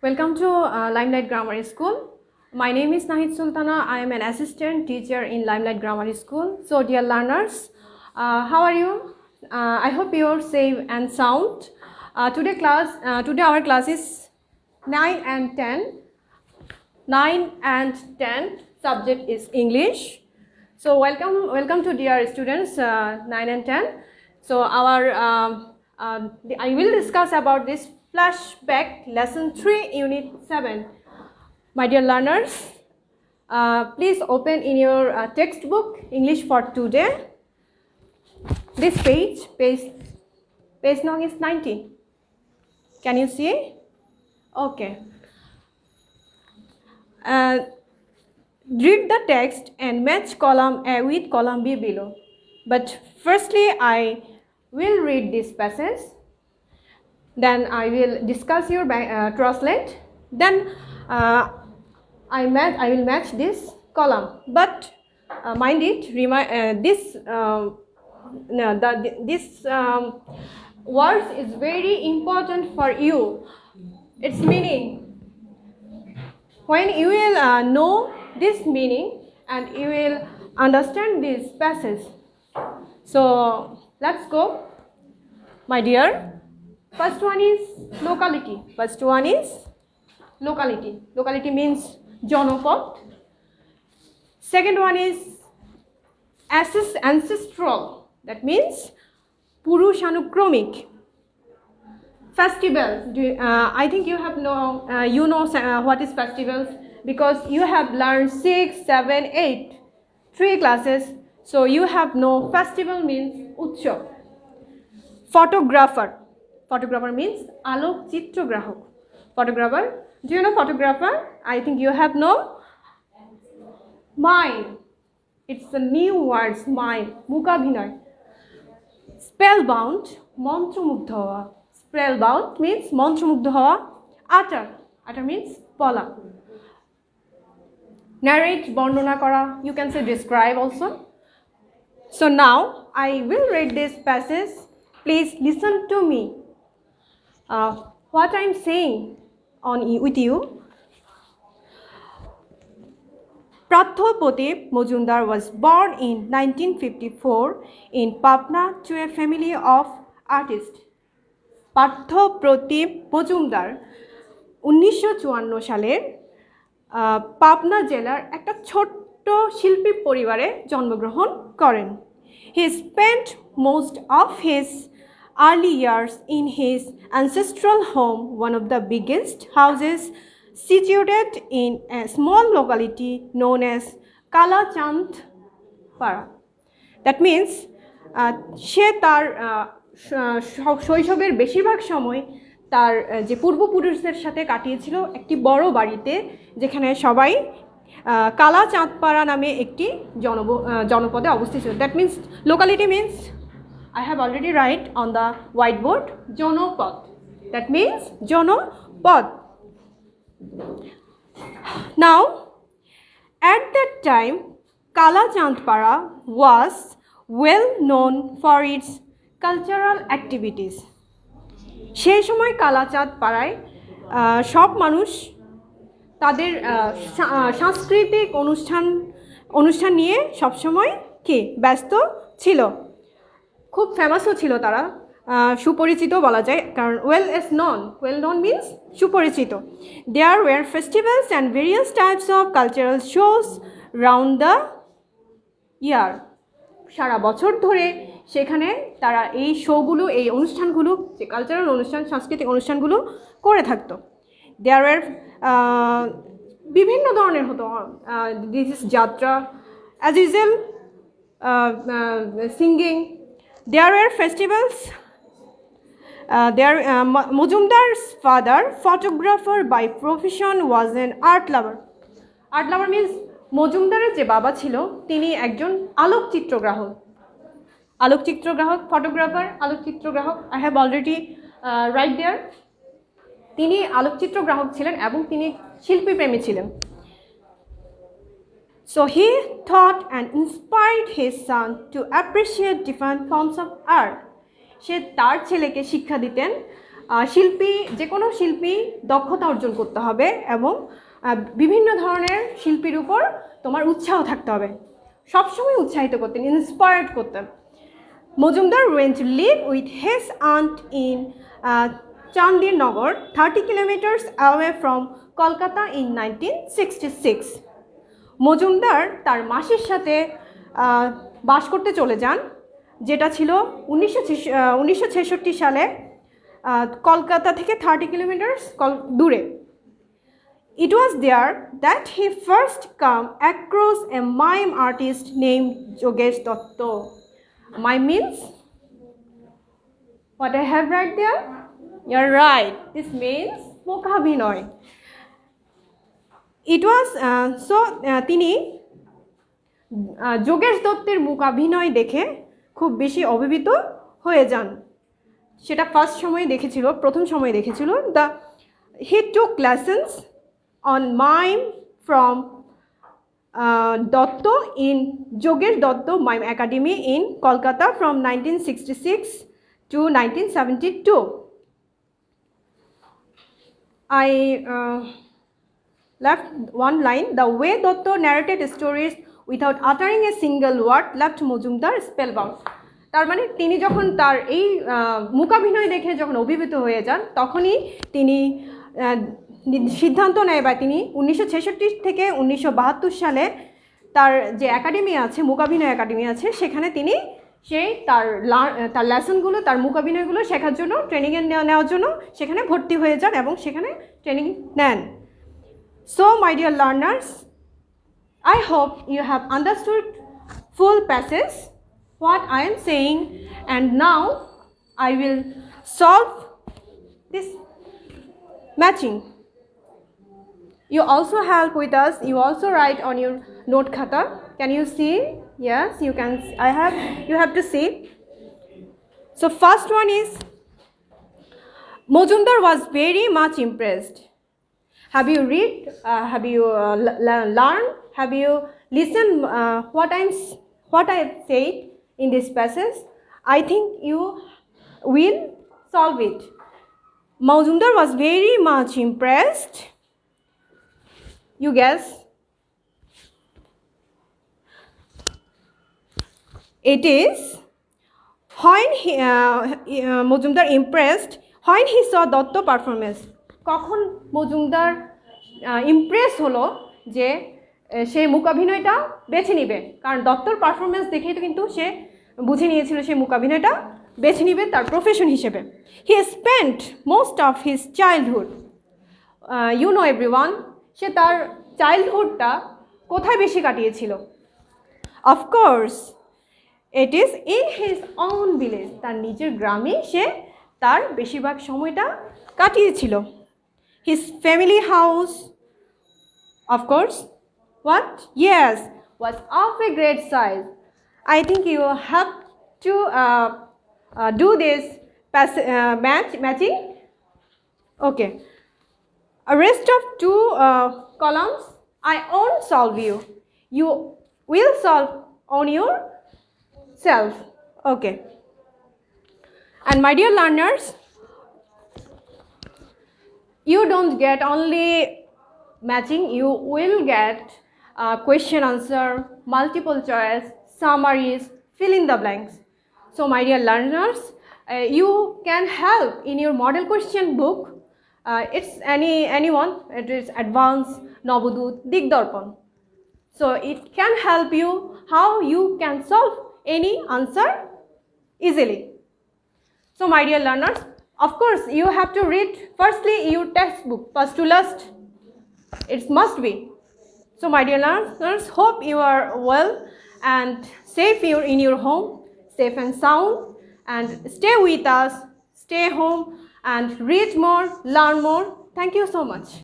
Welcome to Limelight Grammar School. My name is Nahid Sultana. I am an assistant teacher in Limelight Grammar School. So, dear learners, how are you? I hope you are safe and sound. Today our class is 9 and 10. 9 and 10 subject is English. So, welcome to dear students 9 and 10. So, I will discuss about this flashback lesson 3 unit 7. My dear learners, please open in your textbook English for today. This page number is 90. Can you see? Okay. Read the text and match column A with column B below. But firstly, I will read this passage. Then I will discuss your translate. Then I will match this column. But mind it, this words is very important for you. Its meaning. When you will know this meaning and you will understand this passage. So let's go, my dear. First one is locality. Locality means Jonopod. Second one is ancestral. That means Purushanukromik. Festival. I think you have what is festivals because you have learned 6, 7, 8, 3 classes. So you have no festival means Utsav. Photographer. Photographer means Alok Chitrograhok. Photographer. Do you know photographer? I think you have no. Mime. It's a new word. Mime. Mukabhinoy. Spellbound. Mantramugdha. Spellbound means mantramugdha hawa. Utter means bola. Narrate, bordona kora. You can say describe also. So now I will read this passage. Please listen to me. What I am saying with you. Prathoprotip Majumdar was born in 1954 in Patna to a family of artists. Parthapratim Majumdar 1954 সালের পাবনা জেলার একটা ছোট্ট শিল্পী পরিবারে জন্মগ্রহণ করেন. He spent most of his early years in his ancestral home, one of the biggest houses situated in a small locality known as Kalachandpara. That means সে তার শৈশবের বেশিরভাগ সময় তার যে পূর্বপুরুষদের সাথে কাটিয়েছিল একটি বড় বাড়িতে, যেখানে সবাই কালাচাঁদপাড়া নামে একটি জনপদে অবস্থিত ছিল. That means locality means I have already write on the whiteboard Jonopod. That means Jonopod. Now, at that time, Kalachandpara was well known for its cultural activities. সেই সময় কালাচাঁদপাড়ায় সব মানুষ তাদের সাংস্কৃতিক অনুষ্ঠান নিয়ে সবসময় ব্যস্ত ছিল. খুব ফেমাসও ছিল তারা, সুপরিচিত বলা যায়, কারণ ওয়েল নন মিন্স সুপরিচিত. There were festivals and various types of cultural shows round the year. সারা বছর ধরে সেখানে তারা এই শোগুলো, এই অনুষ্ঠানগুলো, যে কালচারাল অনুষ্ঠান, সাংস্কৃতিক অনুষ্ঠানগুলো করে থাকতো. দেয়ার ওয়ার বিভিন্ন ধরনের হতো. দিস ইজ যাত্রা, as usual singing. There were festivals. Majumdar's father, photographer by profession, was an art lover. Art lover means মজুমদারের যে বাবা ছিল তিনি একজন আলোকচিত্রগ্রাহক. Photographer, আলোকচিত্রগ্রাহক. I have already write there. তিনি আলোকচিত্রগ্রাহক ছিলেন এবং তিনি শিল্পীপ্রেমী ছিলেন. So he taught and inspired his son to appreciate different forms of art. সে তার ছেলেকে শিক্ষা দিতেন শিল্পী যে কোনো শিল্পী দক্ষতা অর্জন করতে হবে এবং বিভিন্ন ধরনের শিল্পীর উপর তোমার উৎসাহ থাকতে হবে, সবসময় উৎসাহিত করতেন, ইন্সপায়ার্ড করতেন। Majumdar went to live with his aunt in Chandinagar, 30 kilometers away from Kolkata in 1966. Majumdar তার মাসির সাথে বাস করতে চলে যান, যেটা ছিল 1966 সালে কলকাতা থেকে 30 কিলোমিটার দূরে। It was there that he first came across a mime artist named Jogesh Dotto. Mime means what I have right there? You're right. This means mukhabhinoy. It was তিনি যোগেশ দত্তের মূকাভিনয় দেখে খুব বেশি অভিভূত হয়ে যান। সেটা প্রথম সময় দেখেছিল। He took lessons on mime from Dotto in Jogesh Dotto Mime Academy in Kolkata from 1966 to 1972. I left one line. The way Dotto narrated stories without uttering a single word left Mojumdar spellbound. তার মানে তিনি যখন তার এই মূকাভিনয় দেখে যখন অভিভূত হয়ে যান, তখনই তিনি সিদ্ধান্ত নেয় বা তিনি 1966 থেকে 1972 সালে তার যে একাডেমি আছে, মূকাভিনয় একাডেমি আছে, সেখানে তিনি তার লেসনগুলো, তার মূকাভিনয়গুলো শেখার জন্য, ট্রেনিংয়ে নেওয়ার জন্য সেখানে ভর্তি হয়ে যান এবং সেখানে ট্রেনিং নেন। So my dear learners, I hope you have understood full passage what I am saying, and now I will solve this matching. You also help with us. You also write on your note khata. Can you see? Yes, you can. You have to see. So first one is, Mojumdar was very much impressed. Have you read? Have you learned? Have you listened what I said in this passage? I think you will solve it. Mojumdar was very much impressed. You guess? It is when Mojumdar impressed when he saw Dotto performance. কখন Majumdar Impress হলো যে সে মূকাভিনয়টা বেছে নিবে, কারণ দত্তর performance দেখেই তো কিন্তু সে বুঝে নিয়েছিল সে মূকাভিনয়টা বেছে নিবে তার প্রফেশন হিসেবে। He spent most of his childhood, you know everyone, সে তার চাইল্ডহুডটা কোথায় বেশি কাটিয়েছিল? Of course it is in his own village, তার নিজের গ্রামেই সে তার বেশিরভাগ সময়টা কাটিয়েছিল। His family house, of course, what? Yes, was of a great size. I think you have to do this matching. Okay. A rest of two columns, I won't solve you. You will solve on yourself. Okay. And my dear learners, you don't get only matching, you will get question answer, multiple choice, summaries, fill in the blanks. So my dear learners, you can help in your model question book. It's anyone, it is advanced, Navodut, Digdarpan. So it can help you how you can solve any answer easily. So my dear learners, of course, you have to read firstly your textbook, first to last. It must be. So my dear learners, hope you are well and safe in your home, safe and sound, and stay with us, stay home and read more, learn more. Thank you so much.